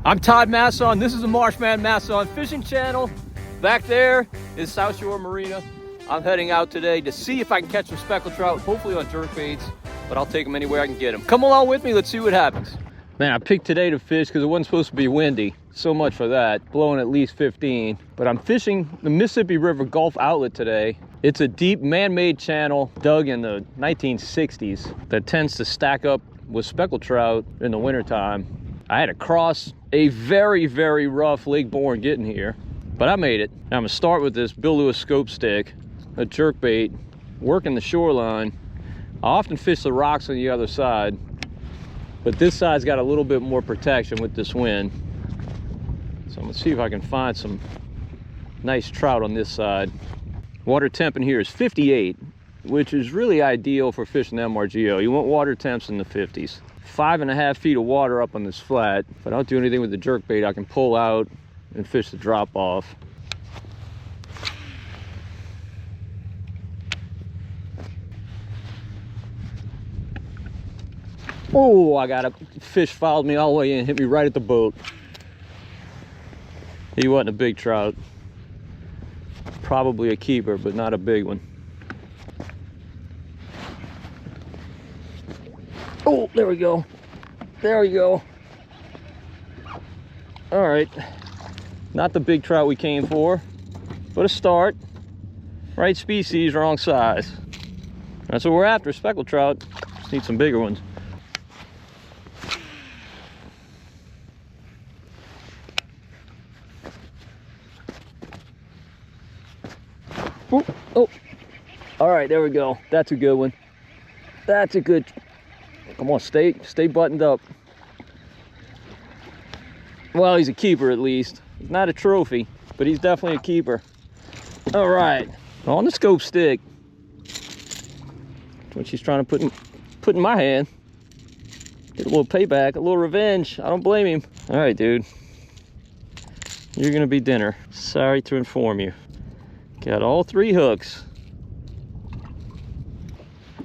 I'm Todd Masson. This is the Marshman Masson Fishing Channel. Back there is South Shore Marina. I'm heading out today to see if I can catch some speckled trout, hopefully on jerkbaits, but I'll take them anywhere I can get them. Come along with me, let's see what happens. Man, I picked today to fish because it wasn't supposed to be windy. So much for that, blowing at least 15. But I'm fishing the Mississippi River Gulf Outlet today. It's a deep man-made channel dug in the 1960s that tends to stack up with speckled trout in the wintertime. I had to cross a very, very rough Lake Bourne getting here, but I made it. Now I'm gonna start with this Bill Lewis Scope Stik, a jerkbait, working the shoreline. I often fish the rocks on the other side, but this side's got a little bit more protection with this wind. So I'm gonna see if I can find some nice trout on this side. Water temp in here is 58, which is really ideal for fishing MRGO. You want water temps in the 50s. 5.5 feet of water up on this flat. If I don't do anything with the jerkbait, I can pull out and fish the drop off. Oh, I got a fish followed me all the way in, hit me right at the boat. He wasn't a big trout. Probably a keeper, but not a big one. Oh, there we go. There we go. All right. Not the big trout we came for, but a start. Right species, wrong size. That's what we're after, speckled trout. Just need some bigger ones. Oh, oh. All right, there we go. That's a good one. That's a good. Come on, stay buttoned up. Well, he's a keeper at least. He's not a trophy, but he's definitely a keeper. All right, on the Scope Stik. That's what she's trying to put in my hand. Get a little payback, a little revenge. I don't blame him. All right, dude. You're gonna be dinner. Sorry to inform you. Got all 3 hooks.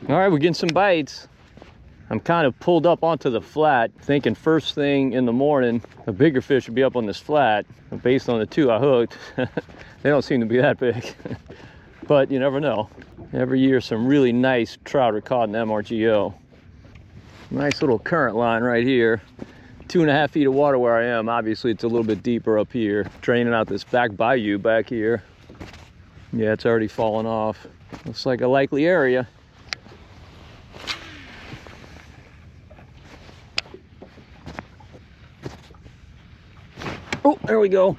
All right, we're getting some bites. I'm kind of pulled up onto the flat, thinking first thing in the morning, a bigger fish would be up on this flat. But based on the 2 I hooked, they don't seem to be that big. But you never know. Every year, some really nice trout are caught in MRGO. Nice little current line right here. 2.5 feet of water where I am. Obviously, it's a little bit deeper up here. Draining out this back bayou back here. Yeah, it's already fallen off. Looks like a likely area. Oh, there we go.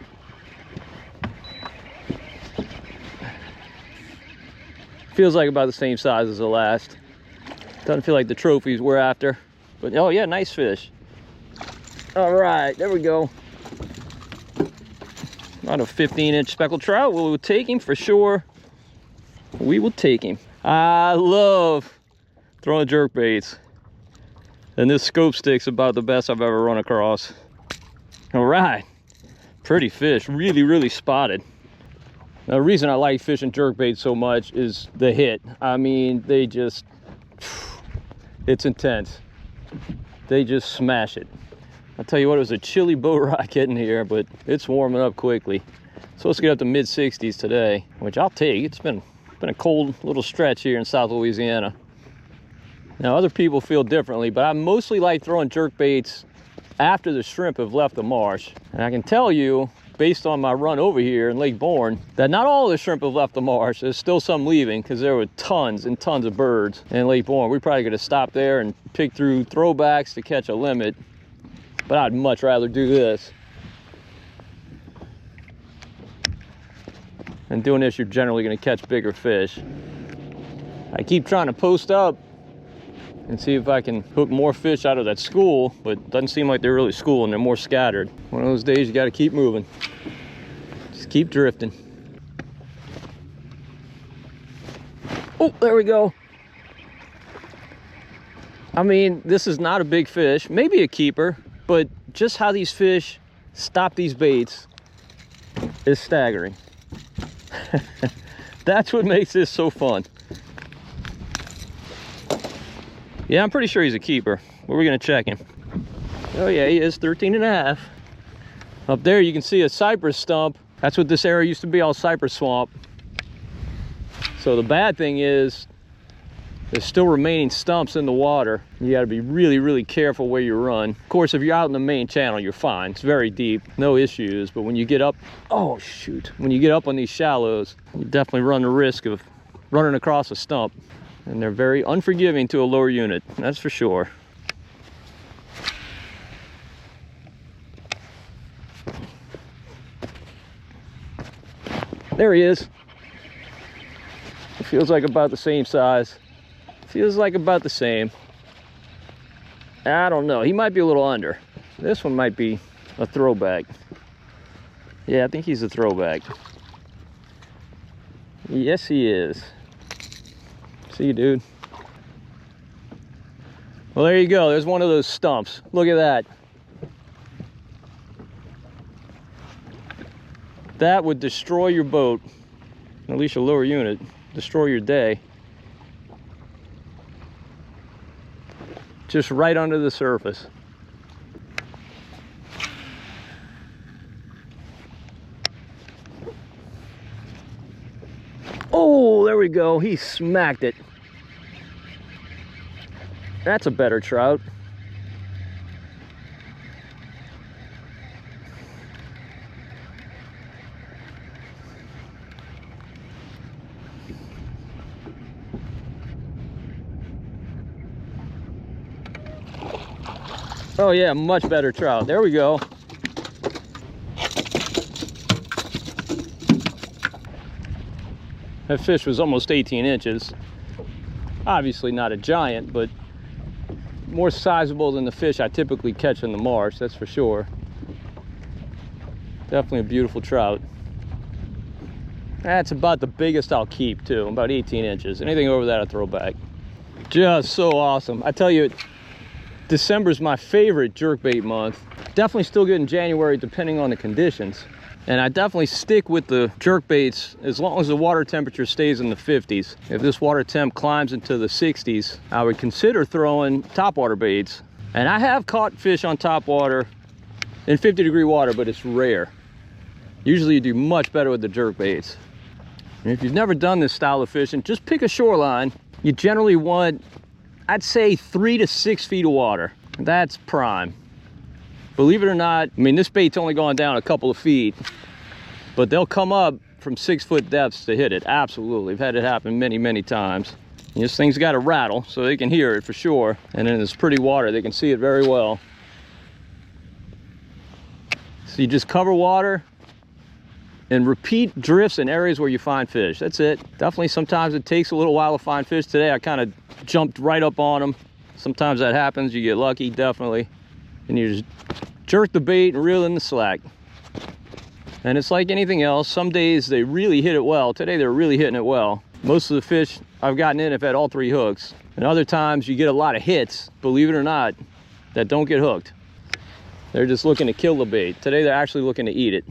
Feels like about the same size as the last. Doesn't feel like the trophies we're after. But oh yeah, nice fish. All right, there we go. Not a 15-inch speckled trout. We will take him for sure. We will take him. I love throwing jerkbaits. And this Scope Stik's about the best I've ever run across. All right. Pretty fish, really, really spotted. Now, the reason I like fishing jerkbait so much is the hit. I mean, they just, it's intense. They just smash it. I'll tell you what, it was a chilly boat ride getting here, but it's warming up quickly. Supposed to get up to mid-60s today, which I'll take. It's been a cold little stretch here in South Louisiana. Now, other people feel differently, but I mostly like throwing jerkbaits after the shrimp have left the marsh. And I can tell you, based on my run over here in Lake Bourne, that not all the shrimp have left the marsh. There's still some leaving because there were tons and tons of birds in Lake Bourne. We're probably gonna stop there and pick through throwbacks to catch a limit, but I'd much rather do this. And doing this, you're generally gonna catch bigger fish. I keep trying to post up and see if I can hook more fish out of that school, but it doesn't seem like they're really schooling. They're more scattered. One of those days you got to keep moving. Just keep drifting. Oh, there we go. I mean, this is not a big fish, maybe a keeper, but just how these fish stop these baits is staggering. That's what makes this so fun. Yeah, I'm pretty sure he's a keeper. But we're gonna check him. Oh yeah, he is 13 and a half. Up there you can see a cypress stump. That's what this area used to be, all cypress swamp. So the bad thing is there's still remaining stumps in the water. You got to be really, really careful where you run. Of course, if you're out in the main channel, you're fine. It's very deep, no issues. But when you get up, oh shoot, when you get up on these shallows, you definitely run the risk of running across a stump. And they're very unforgiving to a lower unit, that's for sure. There he is. It feels like about the same size. Feels like about the same. I don't know. He might be a little under. This one might be a throwback. Yeah, I think he's a throwback. Yes, he is. See you, dude. Well, there you go. There's one of those stumps. Look at that. That would destroy your boat, at least your lower unit, destroy your day. Just right under the surface. Oh, there we go. He smacked it. That's a better trout. Oh yeah, much better trout. There we go. That fish was almost 18 inches. Obviously not a giant, but more sizable than the fish I typically catch in the marsh, that's for sure. Definitely a beautiful trout. That's about the biggest I'll keep too, about 18 inches. Anything over that I throw back. Just so awesome. I tell you, December's my favorite jerkbait month. Definitely still good in January depending on the conditions. And I definitely stick with the jerkbaits as long as the water temperature stays in the 50s. If this water temp climbs into the 60s, I would consider throwing topwater baits. And I have caught fish on topwater in 50-degree water, but it's rare. Usually you do much better with the jerkbaits. And if you've never done this style of fishing, just pick a shoreline. You generally want, I'd say, 3 to 6 feet of water. That's prime. Believe it or not, I mean, this bait's only gone down a couple of feet, but they'll come up from 6-foot depths to hit it. Absolutely. I've had it happen many, many times. And this thing's got a rattle, so they can hear it for sure. And in this pretty water, they can see it very well. So you just cover water and repeat drifts in areas where you find fish. That's it. Definitely sometimes it takes a little while to find fish. Today I kind of jumped right up on them. Sometimes that happens, you get lucky, definitely. And you just jerk the bait and reel in the slack. And it's like anything else. Some days they really hit it well. Today they're really hitting it well. Most of the fish I've gotten in have had all 3 hooks. And other times you get a lot of hits, believe it or not, that don't get hooked. They're just looking to kill the bait. Today they're actually looking to eat it.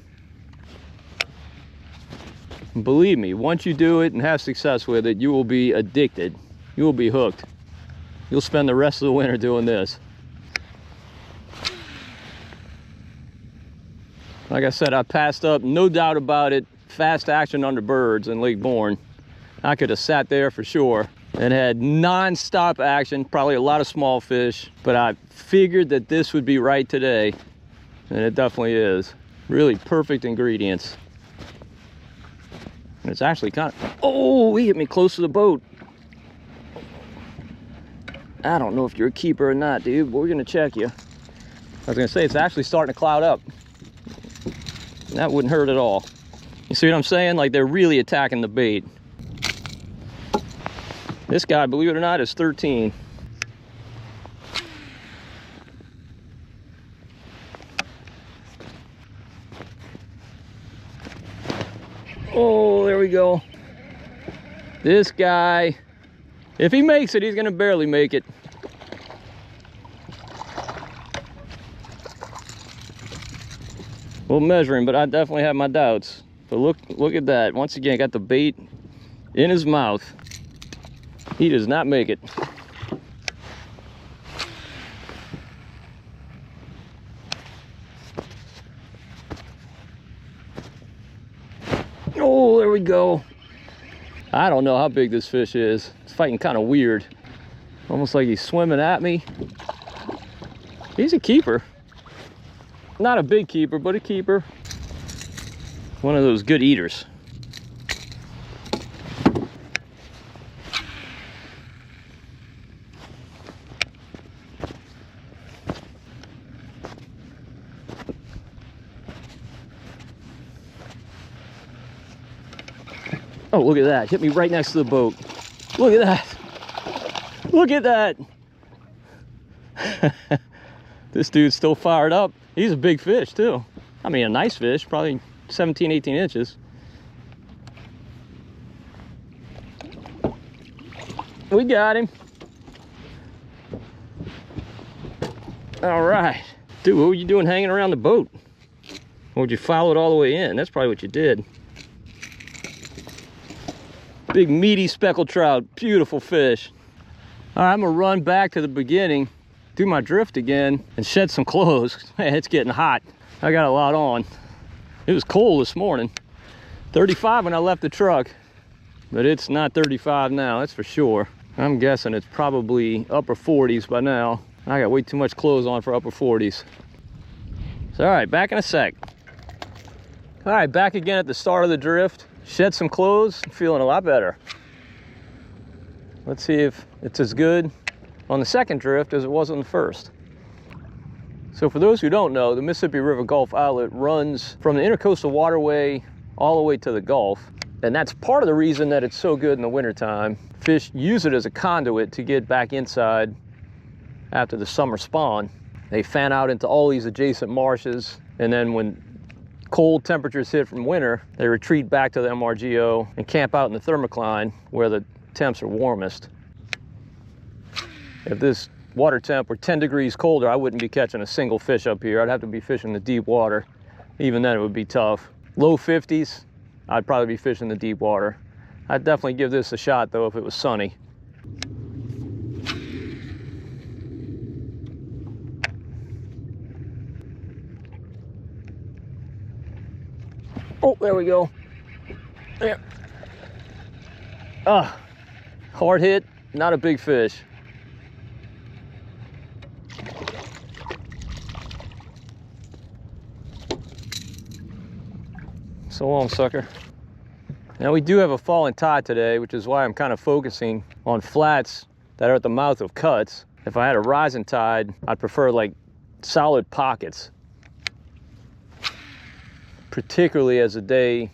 And believe me, once you do it and have success with it, you will be addicted. You will be hooked. You'll spend the rest of the winter doing this. Like I said, I passed up, no doubt about it, fast action under birds in Lake Bourne. I could have sat there for sure and had non-stop action, probably a lot of small fish, but I figured that this would be right today, and it definitely is. Really perfect ingredients. And it's actually kind of, oh, he hit me close to the boat. I don't know if you're a keeper or not, dude, but we're gonna check you. I was gonna say, it's actually starting to cloud up. That wouldn't hurt at all. You see what I'm saying? Like, they're really attacking the bait. This guy, believe it or not, is 13. Oh, there we go. This guy, if he makes it, he's gonna barely make it. We'll measure him, but I definitely have my doubts. But look at that. Once again, got the bait in his mouth. He does not make it. we go. I don't know how big this fish is. It's fighting kind of weird. Almost like he's swimming at me. He's a keeper. Not a big keeper, but a keeper. One of those good eaters. Oh, look at that. Hit me right next to the boat. Look at that. Look at that. This dude's still fired up. He's a big fish, too. I mean, a nice fish, probably 17, 18 inches. We got him. All right. Dude, what were you doing hanging around the boat? Or would you follow it all the way in? That's probably what you did. Big meaty speckled trout, beautiful fish. All right, I'm gonna run back to the beginning, do my drift again, and shed some clothes. Man, it's getting hot. I got a lot on. It was cold this morning. 35 when I left the truck, but it's not 35 now, that's for sure. I'm guessing it's probably upper 40s by now. I got way too much clothes on for upper 40s. So, all right, back in a sec. All right, back again at the start of the drift. Shed some clothes, feeling a lot better. Let's see if it's as good on the second drift as it was on the first. So for those who don't know, the Mississippi River Gulf Outlet runs from the Intercoastal Waterway all the way to the Gulf. And that's part of the reason that it's so good in the wintertime. Fish use it as a conduit to get back inside after the summer spawn. They fan out into all these adjacent marshes, and then when cold temperatures hit from winter, they retreat back to the MRGO and camp out in the thermocline where the temps are warmest. If this water temp were 10 degrees colder, I wouldn't be catching a single fish up here. I'd have to be fishing the deep water. Even then it would be tough. Low 50s, I'd probably be fishing the deep water. I'd definitely give this a shot though if it was sunny. Oh, there we go. There. Ah, hard hit, not a big fish. So long, sucker. Now we do have a falling tide today, which is why I'm kind of focusing on flats that are at the mouth of cuts. If I had a rising tide, I'd prefer like solid pockets. Particularly as the day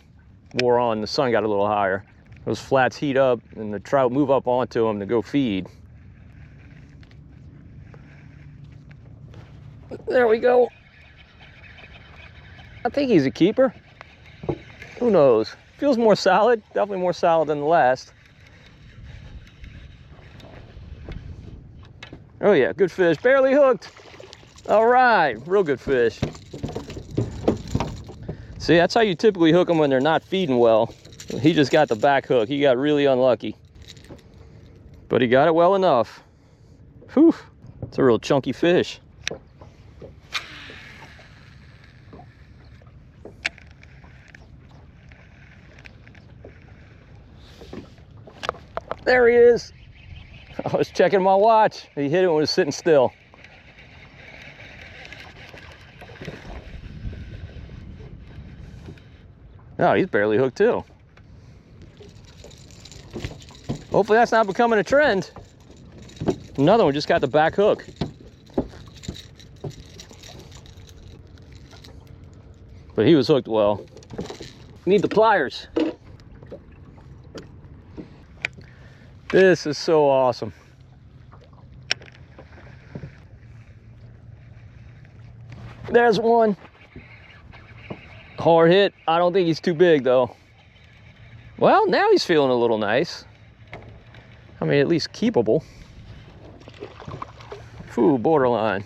wore on, the sun got a little higher. Those flats heat up and the trout move up onto them to go feed. There we go. I think he's a keeper. Who knows? Feels more solid, definitely more solid than the last. Oh yeah, good fish, barely hooked. All right, real good fish. See, that's how you typically hook them when they're not feeding well. He just got the back hook. He got really unlucky. But he got it well enough. Whew, it's a real chunky fish. There he is. I was checking my watch. He hit it when it was sitting still. Oh, he's barely hooked too. Hopefully that's not becoming a trend. Another one just got the back hook. But he was hooked well. Need the pliers. This is so awesome. There's one. Hard hit. I don't think he's too big though. Well, now he's feeling a little nice. I mean, at least keepable. Ooh, borderline.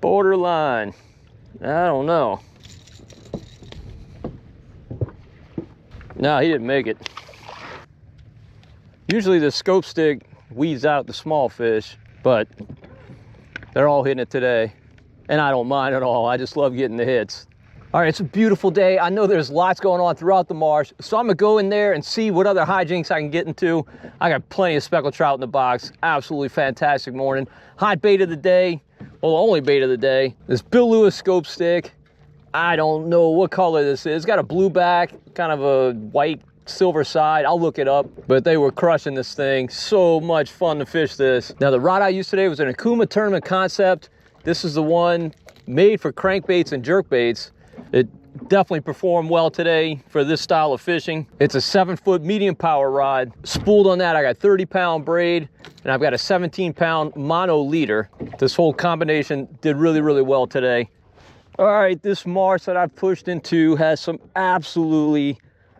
Borderline. I don't know. No, he didn't make it. Usually the scope stick weeds out the small fish, but they're all hitting it today. And I don't mind at all. I just love getting the hits. All right, it's a beautiful day. I know there's lots going on throughout the marsh, so I'm gonna go in there and see what other hijinks I can get into. I got plenty of speckled trout in the box. Absolutely fantastic morning. Hot bait of the day, well, the only bait of the day, this Bill Lewis Scope Stik. I don't know what color this is. It's got a blue back, kind of a white silver side. I'll look it up, but they were crushing this thing. So much fun to fish this. Now the rod I used today was an Akuma tournament concept. This is the one made for crankbaits and jerkbaits. It definitely performed well today for this style of fishing. It's a 7-foot medium power rod. Spooled on that, I got 30-pound braid, and I've got a 17-pound mono leader. This whole combination did really, really well today. All right, this marsh that I've pushed into has some absolutely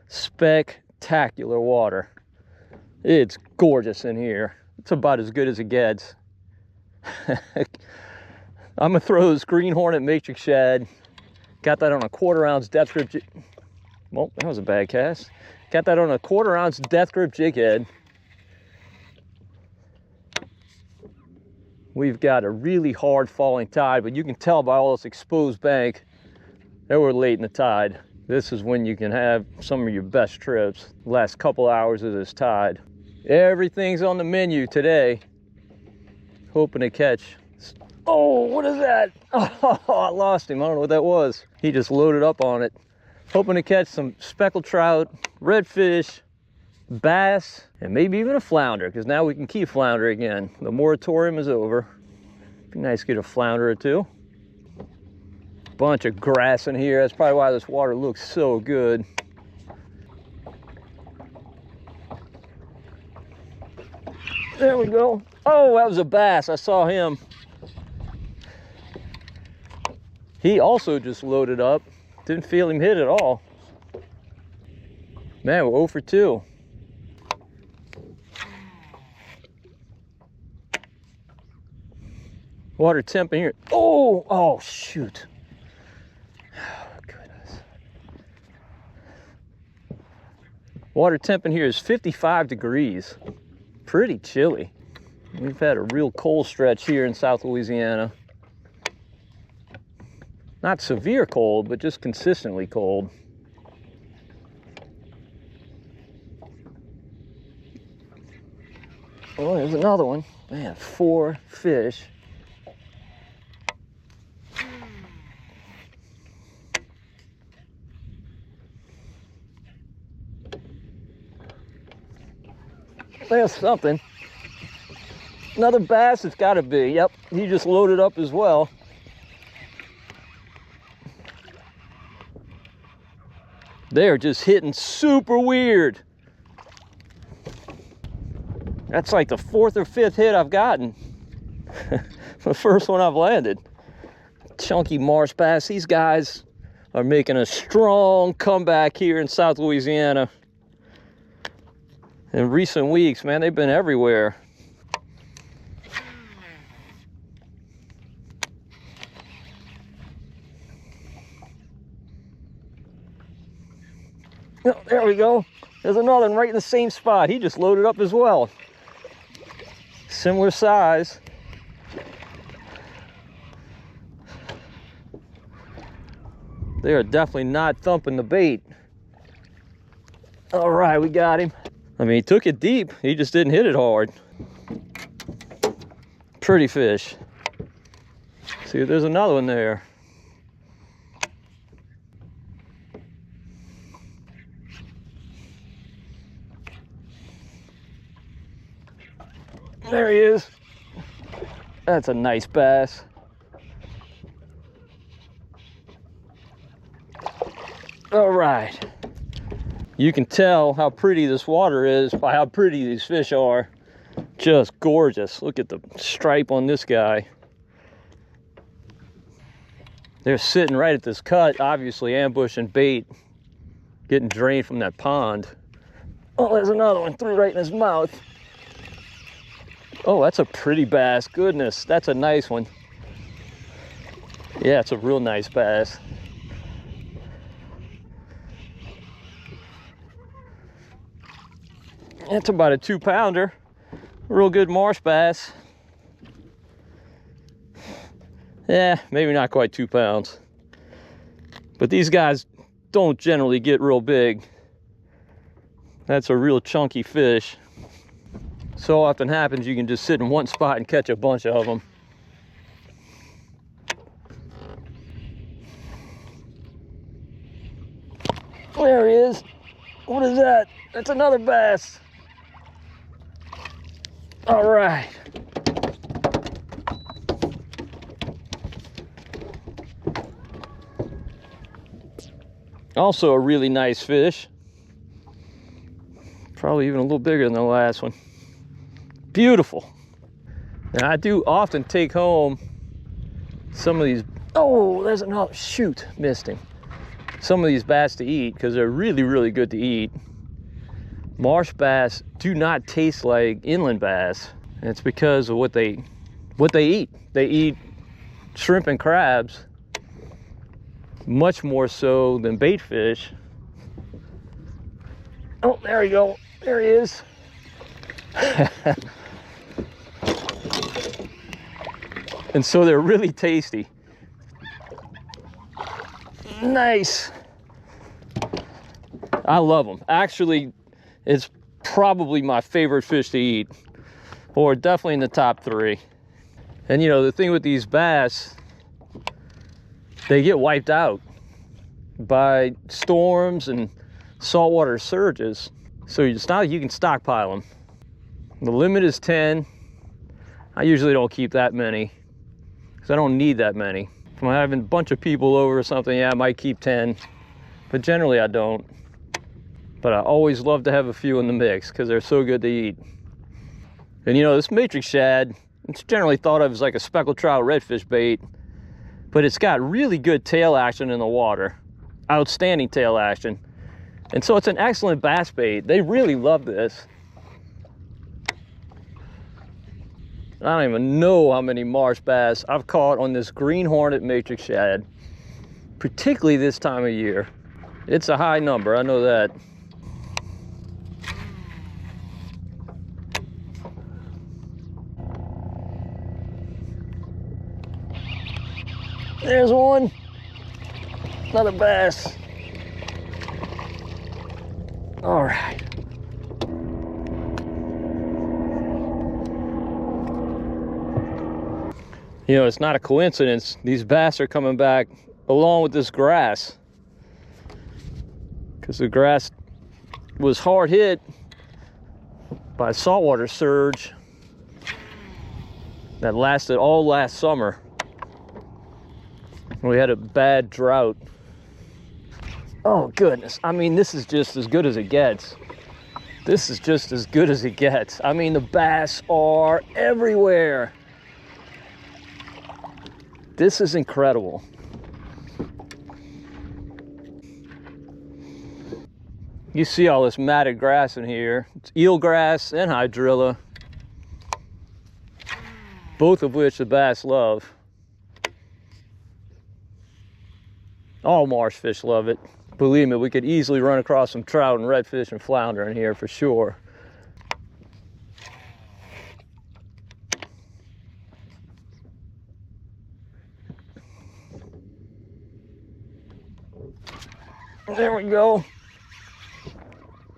spectacular water. It's gorgeous in here. It's about as good as it gets. I'm gonna throw this Green Hornet matrix shad. Got that on a 1/4 ounce death grip jig. Well, that was a bad cast. Got that on a 1/4 ounce death grip jig head. We've got a really hard falling tide, but you can tell by all this exposed bank that we're late in the tide. This is when you can have some of your best trips. The last couple hours of this tide. Everything's on the menu today. Hoping to catch. Oh, what is that? Oh, I lost him. I don't know what that was. He just loaded up on it. Hoping to catch some speckled trout, redfish, bass, and maybe even a flounder, because now we can keep flounder again. The moratorium is over. Be nice to get a flounder or two. Bunch of grass in here. That's probably why this water looks so good. There we go. Oh, that was a bass. I saw him. He also just loaded up. Didn't feel him hit at all. Man, we're 0 for 2. Water temp in here. Oh, shoot. Oh, goodness. Water temp in here is 55 degrees. Pretty chilly. We've had a real cold stretch here in South Louisiana. Not severe cold, but just consistently cold. Oh, there's another one. Man, 4 fish. There's something. Another bass, it's gotta be. Yep, he just loaded up as well. They're just hitting super weird. That's like the 4th or 5th hit I've gotten. The first one I've landed. Chunky marsh bass. These guys are making a strong comeback here in South Louisiana. In recent weeks, man, they've been everywhere. Oh, there we go. There's another one right in the same spot. He just loaded up as well. Similar size. They are definitely not thumping the bait. All right, we got him. I mean, he took it deep. He just didn't hit it hard. Pretty fish. See, there's another one there. There he is. That's a nice bass. All right. You can tell how pretty this water is by how pretty these fish are. Just gorgeous. Look at the stripe on this guy. They're sitting right at this cut, obviously ambushing bait, getting drained from that pond. Oh, there's another one, threw right in his mouth. Oh, that's a pretty bass. Goodness, that's a nice one. Yeah, it's a real nice bass. That's about a 2-pounder. Real good marsh bass. Yeah, maybe not quite 2 pounds. But these guys don't generally get real big. That's a real chunky fish. So often happens you can just sit in one spot and catch a bunch of them. There he is. What is that? That's another bass. All right. Also a really nice fish. Probably even a little bigger than the last one. Beautiful. And I do often take home some of these. Oh, there's another. Shoot, missed him. Some of these bass to eat because they're really, really good to eat. Marsh bass do not taste like inland bass. And it's because of what they eat. They eat shrimp and crabs much more so than bait fish. Oh, there you go. There he is. And so they're really tasty. Nice. I love them. Actually, it's probably my favorite fish to eat, or definitely in the top 3. And you know, the thing with these bass, they get wiped out by storms and saltwater surges. So it's not like you can stockpile them. The limit is 10. I usually don't keep that many because I don't need that many. If I'm having a bunch of people over or something, yeah, I might keep 10, but generally I don't. But I always love to have a few in the mix because they're so good to eat. And you know, this matrix shad, it's generally thought of as like a speckled trout redfish bait, but it's got really good tail action in the water. Outstanding tail action. And so it's an excellent bass bait. They really love this. I don't even know how many marsh bass I've caught on this green hornet matrix shad, particularly this time of year. It's a high number, I know that. There's one. Another bass. All right. You know, it's not a coincidence. These bass are coming back along with this grass, because the grass was hard hit by saltwater surge that lasted all last summer. We had a bad drought. Oh goodness, I mean, this is just as good as it gets. This is just as good as it gets. I mean, the bass are everywhere. This is incredible. You see all this matted grass in here. It's eelgrass and hydrilla, both of which the bass love. All marsh fish love it. Believe me, we could easily run across some trout and redfish and flounder in here for sure. There we go.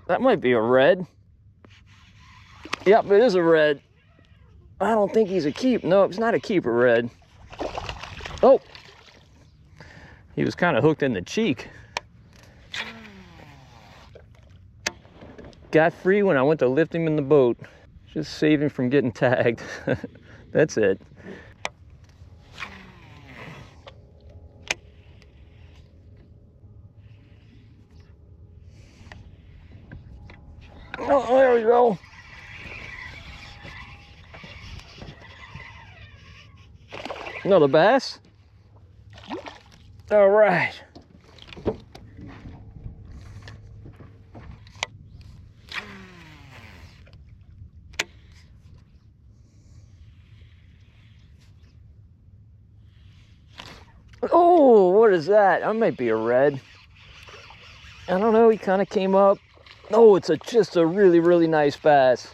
That might be a red. Yep, it is a red. I don't think he's a keep. No, it's not a keeper red. Oh, he was kind of hooked in the cheek. Got free when I went to lift him in the boat. Just save him from getting tagged. That's it. Oh, there we go. Another bass. All right. Oh, what is that? That might be a red. I don't know, he kind of came up. Oh, it's just a really, really nice bass.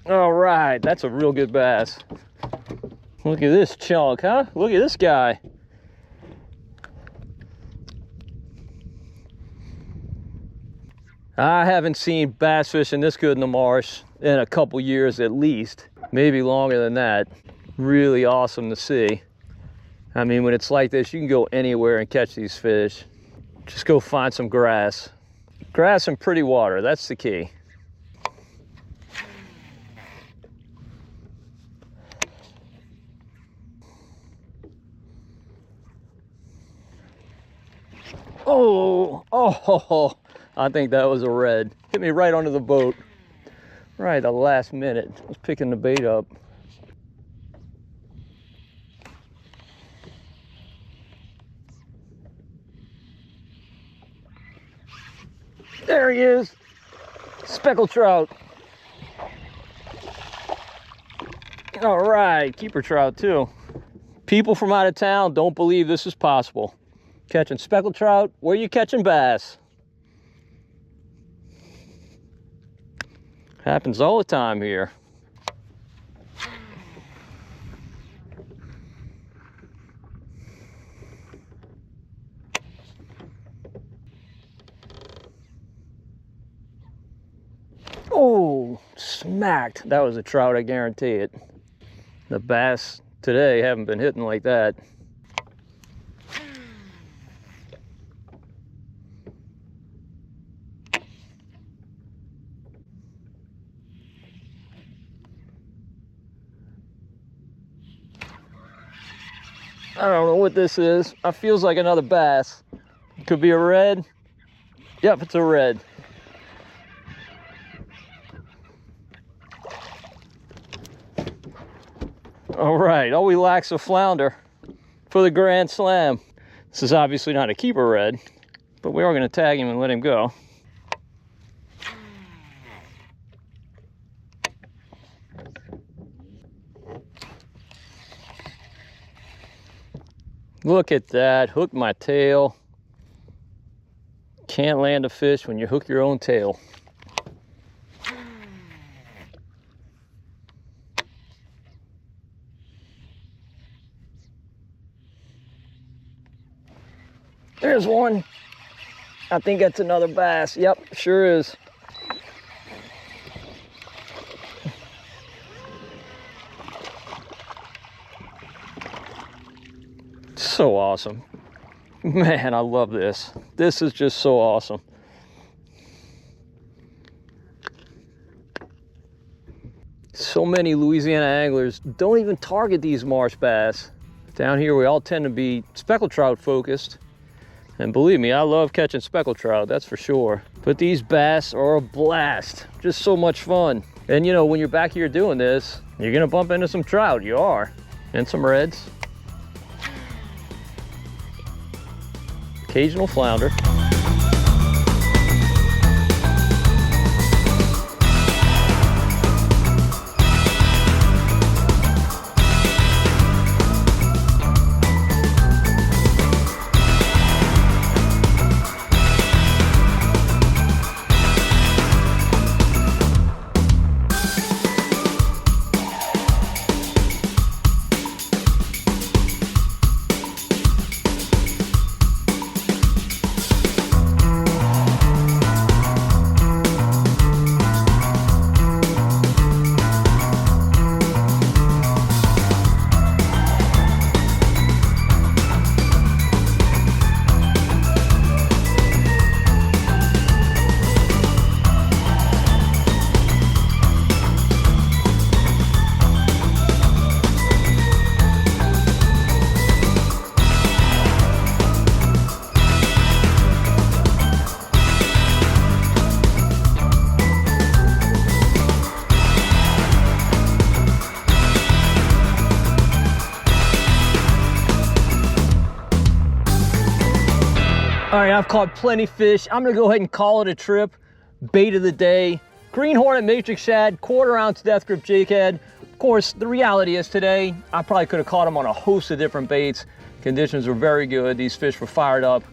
All right, that's a real good bass. Look at this chunk, huh? Look at this guy. I haven't seen bass fishing this good in the marsh in a couple years at least, maybe longer than that. Really awesome to see. I mean, when it's like this, you can go anywhere and catch these fish. Just go find some grass. Grass and pretty water, that's the key. Oh, I think that was a red. Hit me right under the boat. Right at the last minute. I was picking the bait up. There he is. Speckled trout. All right, keeper trout too. People from out of town don't believe this is possible. Catching speckled trout, where you catching bass? Happens all the time here. Oh, smacked. That was a trout, I guarantee it. The bass today haven't been hitting like that. I don't know what this is. It feels like another bass. It could be a red. Yep, it's a red. All right, all we lack's a flounder for the Grand Slam. This is obviously not a keeper red, but we are going to tag him and let him go. Look at that, hooked my tail. Can't land a fish when you hook your own tail. There's one. I think that's another bass. Yep, sure is. So awesome. Man, I love this. This is just so awesome. So many Louisiana anglers don't even target these marsh bass. Down here, we all tend to be speckled trout focused. And believe me, I love catching speckled trout, that's for sure. But these bass are a blast. Just so much fun. And you know, when you're back here doing this, you're gonna bump into some trout, you are. And some reds. Occasional flounder. All right, I've caught plenty fish. I'm gonna go ahead and call it a trip. Bait of the day, green hornet matrix shad, 1/4 ounce death grip jig head. Of course, the reality is today, I probably could have caught them on a host of different baits. Conditions were very good. These fish were fired up.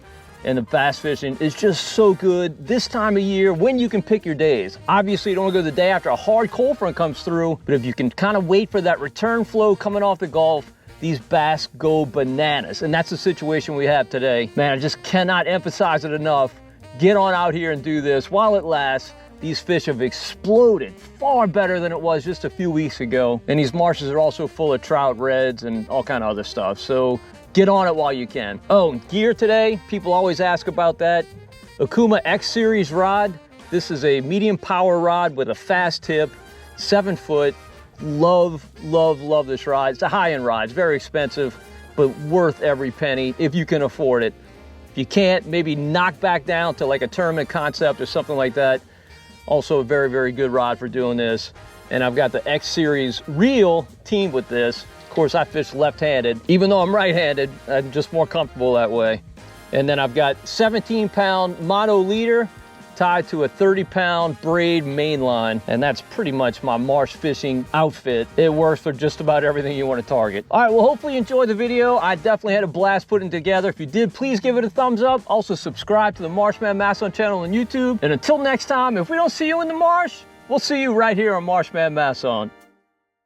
and the bass fishing is just so good this time of year when you can pick your days. Obviously, you don't want to go the day after a hard cold front comes through, but if you can kind of wait for that return flow coming off the Gulf, these bass go bananas. And that's the situation we have today. Man, I just cannot emphasize it enough. Get on out here and do this while it lasts. These fish have exploded far better than it was just a few weeks ago. And these marshes are also full of trout, reds, and all kind of other stuff. So get on it while you can. Oh, gear today, people always ask about that. Okuma X Series rod. This is a medium power rod with a fast tip, 7 foot. Love, love, love this rod. It's a high-end rod. It's very expensive, but worth every penny if you can afford it. If you can't, maybe knock back down to like a tournament concept or something like that. Also a very, very good rod for doing this. And I've got the X Series reel teamed with this. Of course, I fish left-handed. Even though I'm right-handed, I'm just more comfortable that way. And then I've got 17-pound mono leader tied to a 30-pound braid main line. And that's pretty much my marsh fishing outfit. It works for just about everything you want to target. All right, well, hopefully you enjoyed the video. I definitely had a blast putting it together. If you did, please give it a thumbs up. Also subscribe to the Marshman Masson channel on YouTube. And until next time, if we don't see you in the marsh, we'll see you right here on Marshman Masson.